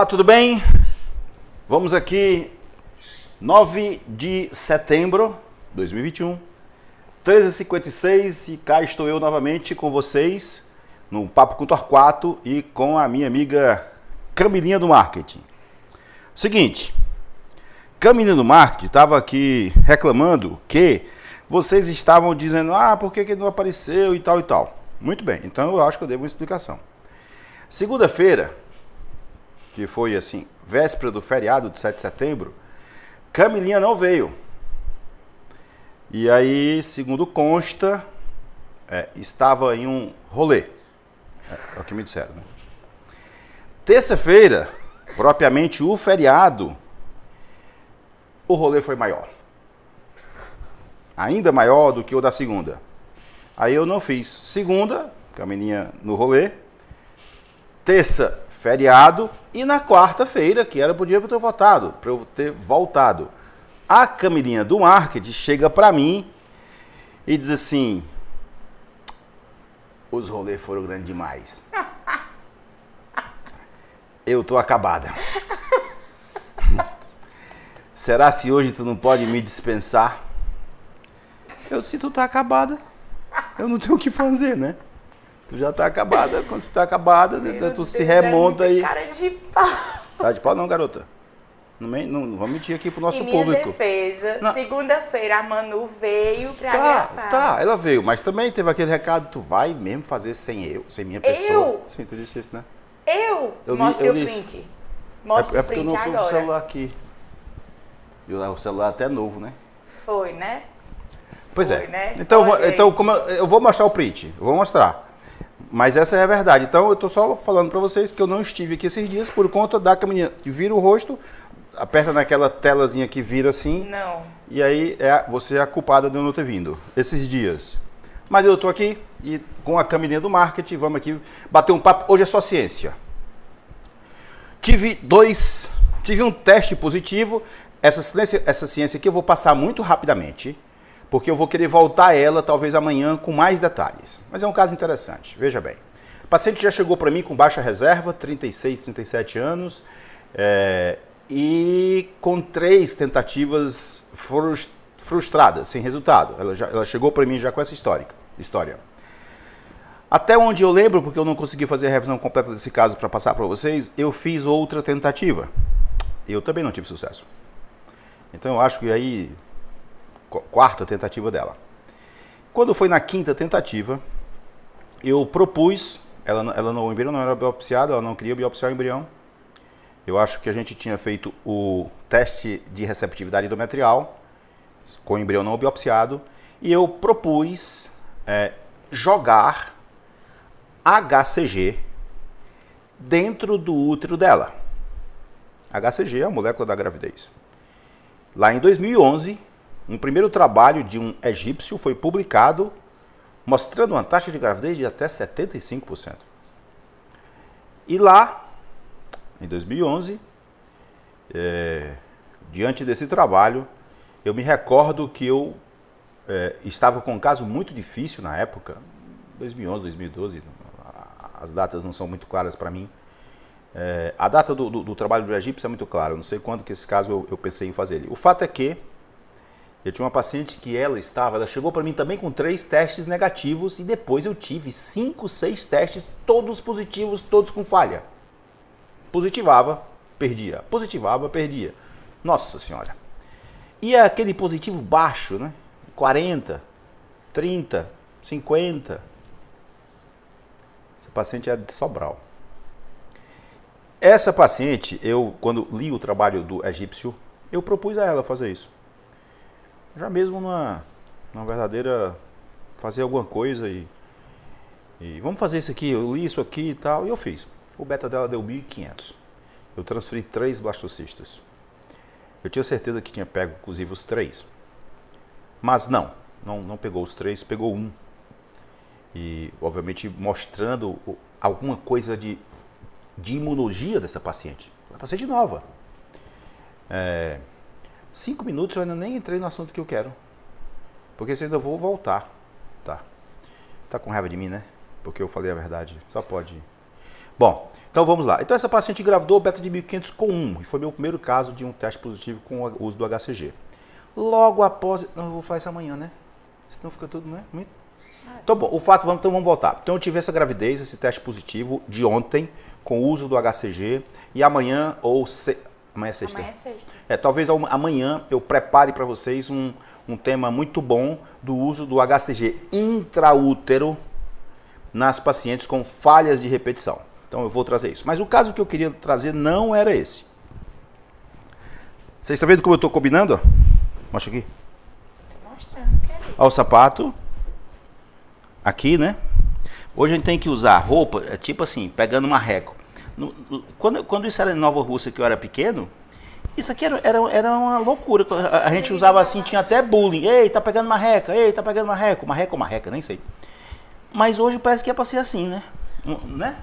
Olá, tudo bem? Vamos aqui, 9 de setembro de 2021, 13h56, e cá estou eu novamente com vocês no Papo com Torquato e com a minha amiga Camilinha do Marketing. Seguinte, Camilinha do Marketing estava aqui reclamando que vocês estavam dizendo, por que não apareceu e tal e tal. Muito bem, então eu acho que eu devo uma explicação. Segunda-feira, que foi assim, véspera do feriado de 7 de setembro, Camilinha não veio. E aí, segundo consta, estava em um rolê. É o que me disseram, né? Terça-feira, propriamente o feriado, o rolê foi maior. Ainda maior do que o da segunda. Aí eu não fiz segunda, Camilinha no rolê. Terça, feriado. E na quarta-feira, que era pro dia para eu ter voltado. A Camilinha do Marketing chega para mim e diz assim: os rolês foram grandes demais. Eu tô acabada. Será se hoje tu não pode me dispensar? Eu disse, tu tá acabada, eu não tenho o que fazer, né? Tu já tá acabada, quando você tá acabada, tu se remonta aí. Cara de pau. Tá de pau não, garota. Não vamos mentir aqui pro nosso em minha público. defesa, não. Segunda-feira a Manu veio pra gravar. Tá, ela veio, mas também teve aquele recado, tu vai mesmo fazer sem minha pessoa. Eu? Sim, tu disse isso, né? Mostra o print. Mostra o print porque eu não tô com o agora. celular aqui. E o celular até novo, né? Foi, né? Pois Foi, é. né? Então como eu vou mostrar o print, eu vou mostrar. Mas essa é a verdade. Então eu tô só falando para vocês que eu não estive aqui esses dias por conta da Camilinha que vira o rosto, aperta naquela telazinha que vira assim. Não. E aí você é a culpada de eu não ter vindo esses dias. Mas eu tô aqui e com a Camilinha do Marketing, vamos aqui bater um papo. Hoje é só ciência. Tive um teste positivo. Essa ciência aqui eu vou passar muito rapidamente, porque eu vou querer voltar a ela talvez amanhã com mais detalhes. Mas é um caso interessante, veja bem. O paciente já chegou para mim com baixa reserva, 36, 37 anos, e com 3 tentativas frustradas, sem resultado. Ela chegou para mim já com essa história. Até onde eu lembro, porque eu não consegui fazer a revisão completa desse caso para passar para vocês, eu fiz outra tentativa. Eu também não tive sucesso. Então eu acho que aí, quarta tentativa dela. Quando foi na quinta tentativa, eu propus, o embrião não era biopsiado, ela não queria biopsiar o embrião. Eu acho que a gente tinha feito o teste de receptividade endometrial, com o embrião não biopsiado, e eu propus jogar HCG dentro do útero dela. HCG é a molécula da gravidez. Lá em 2011, um primeiro trabalho de um egípcio foi publicado mostrando uma taxa de gravidez de até 75%. E lá, em 2011, diante desse trabalho, eu me recordo que eu estava com um caso muito difícil na época, 2011, 2012, as datas não são muito claras para mim. A data do trabalho do egípcio é muito clara, eu não sei quando que esse caso eu pensei em fazer ele. O fato é que eu tinha uma paciente que ela chegou para mim também com 3 testes negativos e depois eu tive 5, 6 testes, todos positivos, todos com falha. Positivava, perdia. Positivava, perdia. Nossa Senhora. E aquele positivo baixo, né? 40, 30, 50. Essa paciente é de Sobral. Essa paciente, quando li o trabalho do egípcio, eu propus a ela fazer isso. Já mesmo numa verdadeira, fazer alguma coisa e vamos fazer isso aqui, eu li isso aqui e tal, e eu fiz. O beta dela deu 1.500. Eu transferi 3 blastocistos. Eu tinha certeza que tinha pego, inclusive, os 3. Mas não pegou os 3, pegou 1. E, obviamente, mostrando alguma coisa de imunologia dessa paciente. Uma paciente nova. 5 minutos eu ainda nem entrei no assunto que eu quero. Porque eu ainda vou voltar. Tá com raiva de mim, né? Porque eu falei a verdade. Só pode. Bom, então vamos lá. Então essa paciente engravidou beta de 1500 com 1, e foi meu primeiro caso de um teste positivo com o uso do HCG. Logo após... Não, eu vou falar isso amanhã, né? Senão fica tudo, né? Muito... Então, bom, então vamos voltar. Então eu tive essa gravidez, esse teste positivo de ontem, com o uso do HCG, e amanhã amanhã é sexta. Amanhã é sexta. Talvez amanhã eu prepare para vocês um tema muito bom do uso do HCG intraútero nas pacientes com falhas de repetição. Então eu vou trazer isso. Mas o caso que eu queria trazer não era esse. Vocês estão vendo como eu estou combinando? Mostra aqui. Mostrando, quero. Olha o sapato. Aqui, né? Hoje a gente tem que usar roupa, tipo assim, pegando marreco. Quando isso era em Nova Rússia, que eu era pequeno, isso aqui era uma loucura. A gente usava assim, tinha até bullying. Ei, tá pegando marreca, ei, tá pegando marreco. Marreca ou marreca, nem sei. Mas hoje parece que é pra ser assim, né?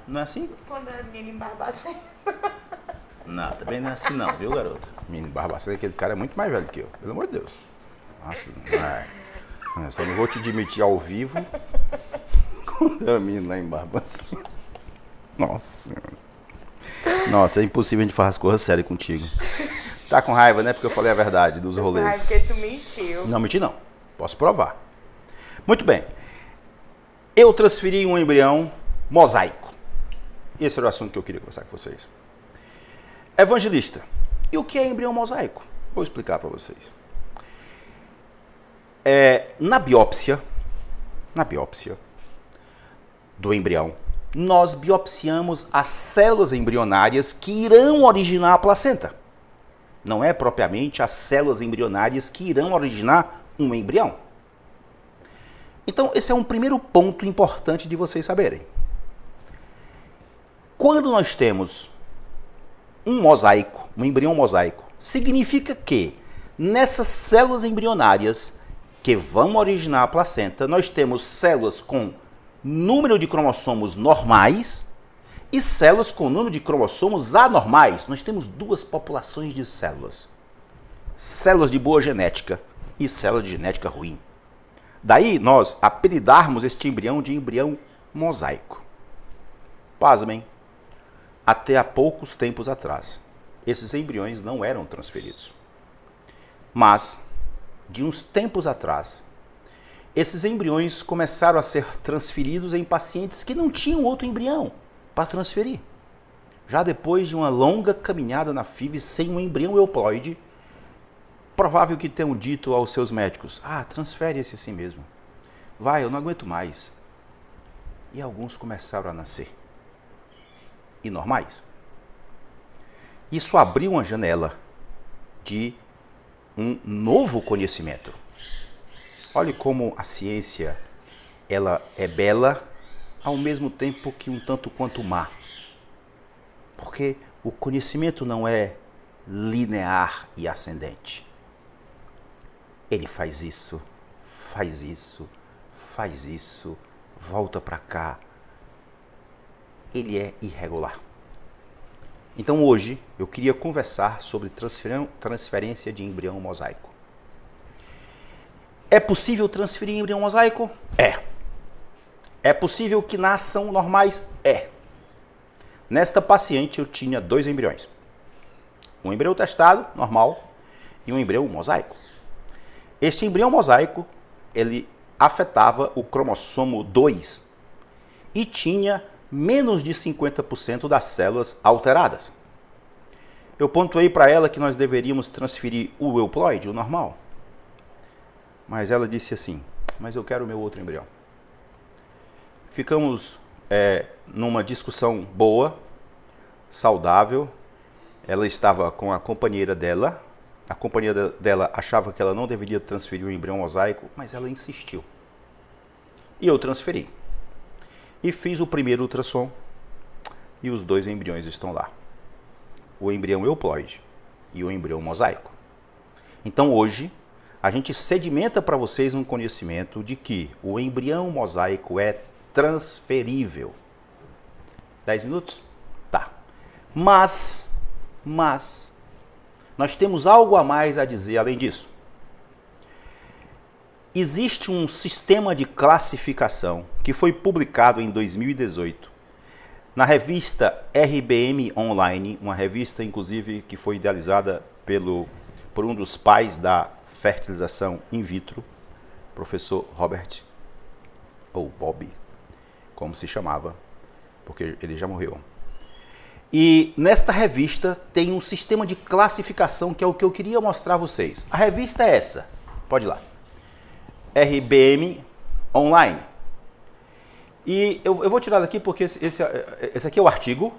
Não é assim? Quando era menino em Barbacena. Não, também não é assim não, viu, garoto? Menino Barbacena, aquele cara é muito mais velho que eu, pelo amor de Deus. Nossa, não é. Só não vou te admitir ao vivo quando era menino lá em Barbacena. Nossa Senhora. Nossa, é impossível a gente fazer as coisas sérias contigo. Tá com raiva, né? Porque eu falei a verdade dos rolês. Mas porque tu mentiu. Não, menti não. Posso provar. Muito bem. Eu transferi um embrião mosaico. Esse era o assunto que eu queria conversar com vocês. Evangelista, e o que é embrião mosaico? Vou explicar para vocês. Na biópsia do embrião, nós biopsiamos as células embrionárias que irão originar a placenta. Não é propriamente as células embrionárias que irão originar um embrião. Então, esse é um primeiro ponto importante de vocês saberem. Quando nós temos um mosaico, um embrião mosaico, significa que nessas células embrionárias que vão originar a placenta, nós temos células com número de cromossomos normais e células com número de cromossomos anormais. Nós temos duas populações de células. Células de boa genética e células de genética ruim. Daí nós apelidarmos este embrião de embrião mosaico. Pasmem, até há poucos tempos atrás, esses embriões não eram transferidos. Mas, de uns tempos atrás, esses embriões começaram a ser transferidos em pacientes que não tinham outro embrião para transferir. Já depois de uma longa caminhada na FIV sem um embrião euploide, provável que tenham dito aos seus médicos, transfere esse assim mesmo. Vai, eu não aguento mais. E alguns começaram a nascer. E normais. Isso abriu uma janela de um novo conhecimento. Olhe como a ciência, ela é bela, ao mesmo tempo que um tanto quanto má. Porque o conhecimento não é linear e ascendente. Ele faz isso, volta para cá. Ele é irregular. Então hoje eu queria conversar sobre transferência de embrião mosaico. É possível transferir embrião mosaico? É. É possível que nasçam normais? É. Nesta paciente eu tinha 2 embriões. Um embrião testado, normal, e um embrião mosaico. Este embrião mosaico, ele afetava o cromossomo 2 e tinha menos de 50% das células alteradas. Eu pontuei para ela que nós deveríamos transferir o euploide, o normal. Mas ela disse assim, mas eu quero o meu outro embrião. Ficamos numa discussão boa, saudável. Ela estava com a companheira dela. A companheira dela achava que ela não deveria transferir o embrião mosaico, mas ela insistiu. E eu transferi. E fiz o primeiro ultrassom e os 2 embriões estão lá. O embrião euploide e o embrião mosaico. Então hoje a gente sedimenta para vocês um conhecimento de que o embrião mosaico é transferível. 10 minutos? Tá. Mas nós temos algo a mais a dizer além disso. Existe um sistema de classificação que foi publicado em 2018 na revista RBM Online, uma revista, inclusive, que foi idealizada por um dos pais da fertilização in vitro, professor Robert, ou Bob, como se chamava, porque ele já morreu. E nesta revista tem um sistema de classificação que é o que eu queria mostrar a vocês. A revista é essa, pode ir lá, RBM Online. E eu vou tirar daqui porque esse aqui é o artigo.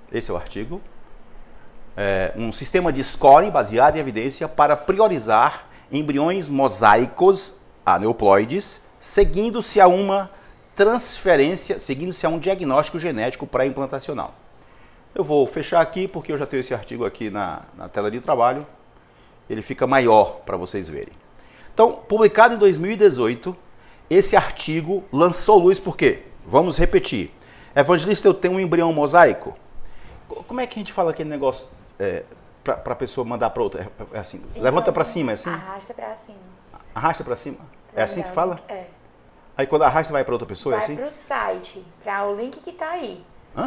Esse é o artigo. Um sistema de scoring baseado em evidência para priorizar embriões mosaicos aneuploides, seguindo-se a uma transferência, seguindo-se a um diagnóstico genético pré-implantacional. Eu vou fechar aqui porque eu já tenho esse artigo aqui na tela de trabalho. Ele fica maior para vocês verem. Então, publicado em 2018, esse artigo lançou luz por quê? Vamos repetir. Evangelista, eu tenho um embrião mosaico. Como é que a gente fala aquele negócio para a pessoa mandar para outra? É assim, então, levanta para cima, é assim? Arrasta para cima. Arrasta para cima? É assim que fala? É. Aí quando arrasta vai para outra pessoa, é assim? Vai para o site, para o link que está aí.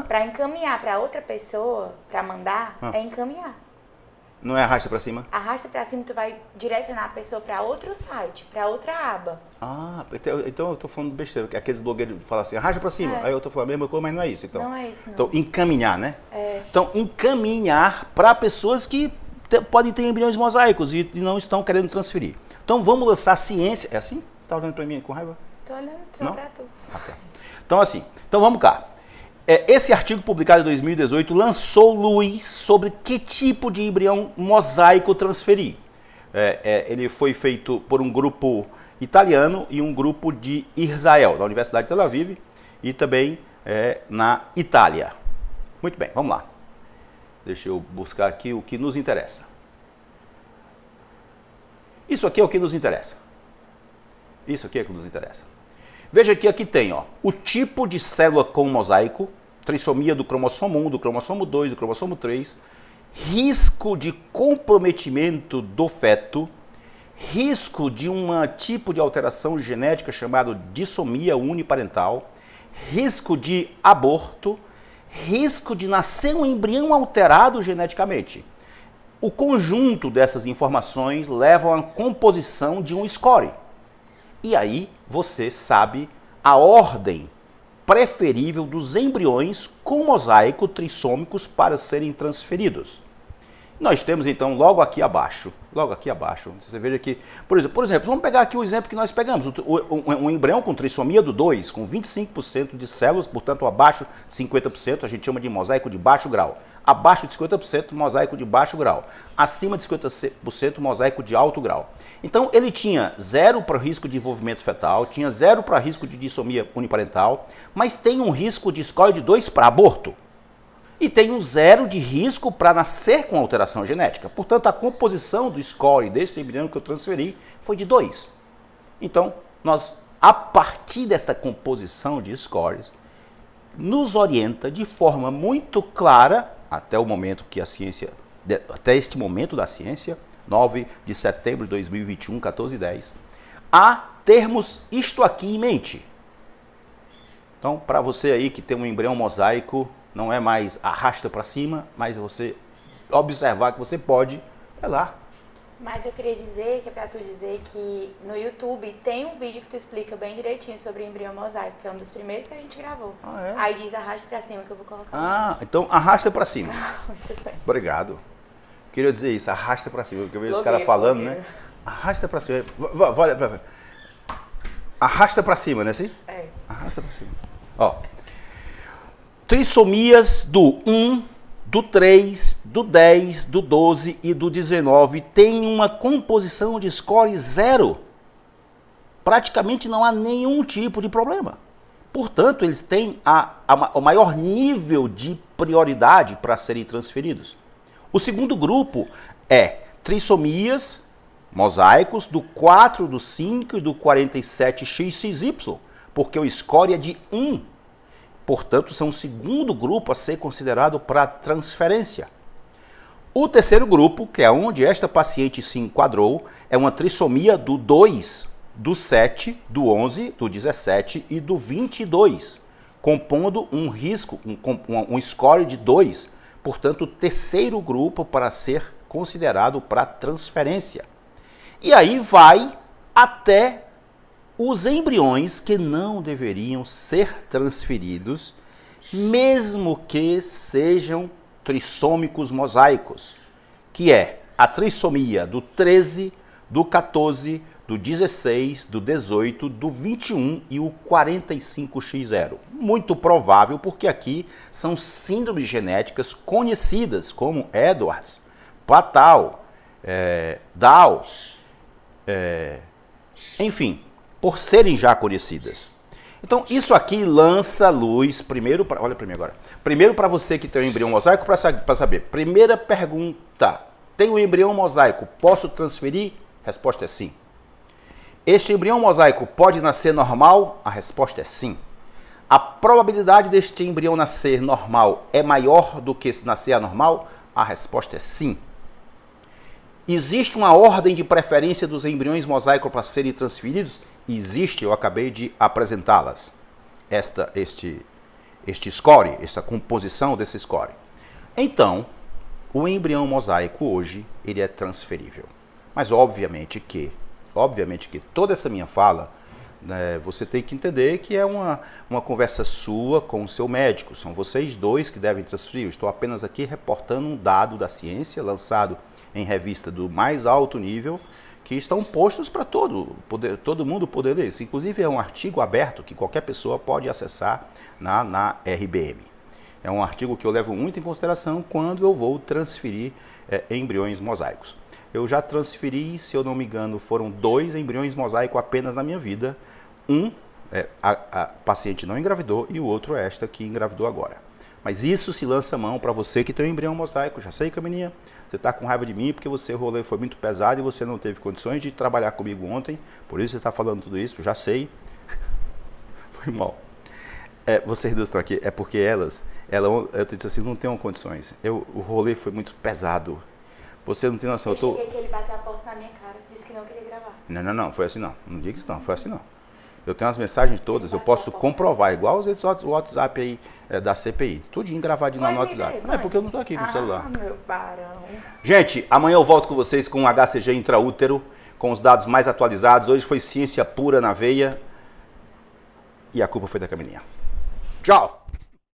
Para encaminhar para outra pessoa, para mandar, é encaminhar. Não é arrasta para cima? Arrasta para cima, tu vai direcionar a pessoa para outro site, para outra aba. Ah, então eu tô falando besteira, porque aqueles blogueiros falam assim, arrasta para cima. Aí eu tô falando a mesma coisa, mas não é isso. Então, não é isso, não. Então, encaminhar, né? É. Então, encaminhar para pessoas que podem ter embriões mosaicos e não estão querendo transferir. Então, vamos lançar ciência. É assim? Tá olhando para mim com raiva? Tô olhando só para tu. Ah, tá. Então, assim, vamos cá. Esse artigo publicado em 2018 lançou luz sobre que tipo de embrião mosaico transferir. Ele foi feito por um grupo italiano e um grupo de Israel, da Universidade de Tel Aviv, e também na Itália. Muito bem, vamos lá. Deixa eu buscar aqui o que nos interessa. Isso aqui é o que nos interessa. Isso aqui é o que nos interessa. Veja que aqui tem o tipo de célula com mosaico, trissomia do cromossomo 1, do cromossomo 2, do cromossomo 3, risco de comprometimento do feto, risco de um tipo de alteração genética chamado dissomia uniparental, risco de aborto, risco de nascer um embrião alterado geneticamente. O conjunto dessas informações levam à composição de um score. E aí você sabe a ordem preferível dos embriões com mosaico trissômicos para serem transferidos. Nós temos então logo aqui abaixo, você veja aqui, por exemplo, vamos pegar aqui o exemplo que nós pegamos, um embrião com trissomia do 2, com 25% de células, portanto abaixo de 50%, a gente chama de mosaico de baixo grau. Abaixo de 50%, mosaico de baixo grau. Acima de 50%, mosaico de alto grau. Então, ele tinha 0 para risco de envolvimento fetal, tinha 0 para risco de dissomia uniparental, mas tem um risco de score de 2 para aborto. E tem um 0 de risco para nascer com alteração genética. Portanto, a composição do score desse embrião que eu transferi foi de 2. Então, nós, a partir desta composição de scores, nos orienta de forma muito clara, até o momento que a ciência, até este momento da ciência, 9 de setembro de 2021, 14h10, a termos isto aqui em mente. Então, para você aí que tem um embrião mosaico, não é mais arrasta para cima, mas você observar que você pode, vai lá. Mas eu queria dizer, que é pra tu dizer que no YouTube tem um vídeo que tu explica bem direitinho sobre o embrião mosaico, que é um dos primeiros que a gente gravou. Aí diz arrasta pra cima, que eu vou colocar. Então arrasta pra cima. Muito bem. Obrigado. Queria dizer isso, arrasta pra cima, porque eu vejo os caras falando, né? Arrasta pra cima. Olha pra frente. Arrasta pra cima, né assim? Arrasta pra cima. Trissomias do 1, do 3, do 10, do 12 e do 19 tem uma composição de score 0. Praticamente não há nenhum tipo de problema. Portanto, eles têm o maior nível de prioridade para serem transferidos. O segundo grupo é trissomias, mosaicos, do 4, do 5 e do 47XXY, porque o score é de 1. Portanto, são o segundo grupo a ser considerado para transferência. O terceiro grupo, que é onde esta paciente se enquadrou, é uma trissomia do 2, do 7, do 11, do 17 e do 22. compondo um risco, um score de 2, portanto, o terceiro grupo para ser considerado para transferência. E aí vai até os embriões que não deveriam ser transferidos, mesmo que sejam trissômicos mosaicos, que é a trissomia do 13, do 14, do 16, do 18, do 21 e o 45X0. Muito provável, porque aqui são síndromes genéticas conhecidas como Edwards, Patal, Down, enfim, por serem já conhecidas. Então, isso aqui lança luz, primeiro, olha para mim agora, primeiro para você que tem um embrião mosaico, para saber, primeira pergunta, tem um embrião mosaico, posso transferir? Resposta é sim. Este embrião mosaico pode nascer normal? A resposta é sim. A probabilidade deste embrião nascer normal é maior do que nascer anormal? A resposta é sim. Existe uma ordem de preferência dos embriões mosaicos para serem transferidos? Existe, eu acabei de apresentá-las. Este score, essa composição desse score. Então, o embrião mosaico hoje, ele é transferível. Mas obviamente que toda essa minha fala, né, você tem que entender que é uma conversa sua com o seu médico. São vocês dois que devem transferir. Eu estou apenas aqui reportando um dado da ciência, lançado em revista do mais alto nível, que estão postos para todo mundo poder ler. Isso, inclusive, é um artigo aberto que qualquer pessoa pode acessar na RBM. É um artigo que eu levo muito em consideração quando eu vou transferir embriões mosaicos. Eu já transferi, se eu não me engano, foram 2 embriões mosaicos apenas na minha vida. A paciente não engravidou e o outro é esta que engravidou agora. Mas isso se lança a mão para você que tem um embrião mosaico. Já sei, Camininha, você está com raiva de mim porque o rolê foi muito pesado e você não teve condições de trabalhar comigo ontem. Por isso você está falando tudo isso, já sei. Foi mal. Vocês duas estão aqui, é porque eu te disse assim, não tenho condições. O rolê foi muito pesado. Você não tem noção. Eu cheguei que ele bateu a porta na minha cara, disse que não queria gravar. Não, foi assim não. Não diga isso não, foi assim não. Eu tenho as mensagens todas, eu posso comprovar, igual os WhatsApp aí da CPI. Tudinho gravadinho no WhatsApp. Não é porque eu não estou aqui no celular. Meu barão. Gente, amanhã eu volto com vocês com um HCG intraútero, com os dados mais atualizados. Hoje foi ciência pura na veia. E a culpa foi da Camininha. Tchau!